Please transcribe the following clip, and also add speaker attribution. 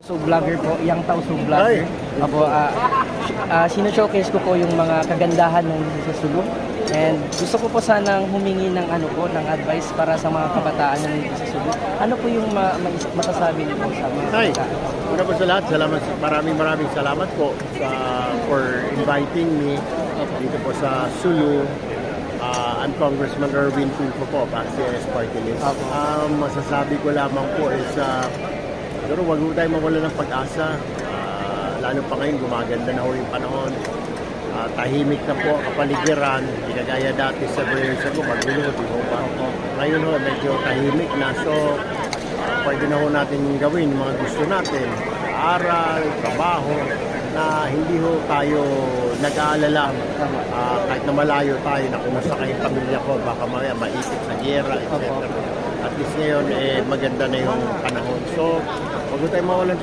Speaker 1: So vlogger po, Yang Tao So Vlogger. Apo, sino-showcase ko po yung mga kagandahan ng sa Sulu. And gusto ko po sanang humingi ng ng advice para sa mga kabataan ng sa Sulu. Ano po yung masasabi niyo po sa mga
Speaker 2: Hi.
Speaker 1: kabataan?
Speaker 2: Una po sa lahat, maraming salamat po for inviting me dito po sa Sulu. I'm Congressman Erwin Tulfo po, PACS Party List. Masasabi ko lamang po is siguro wag mo tayo mawala ng pag-asa. Lalo pa ngayon, gumaganda na ho yung panahon. Tahimik na po kapaligiran, hindi kagaya dati 7 years ago, magulo, di ho ba? Ngayon ho, medyo tahimik na. So, pwede na ho natin gawin yung mga gusto natin. Aral, trabaho, na hindi ho tayo nag-aalala. Kahit na malayo tayo, na kumusta kayong pamilya ko, baka mamaya maisip sa gera, etc. At least ngayon, maganda na yung panahon. So, huwag tayo mawalan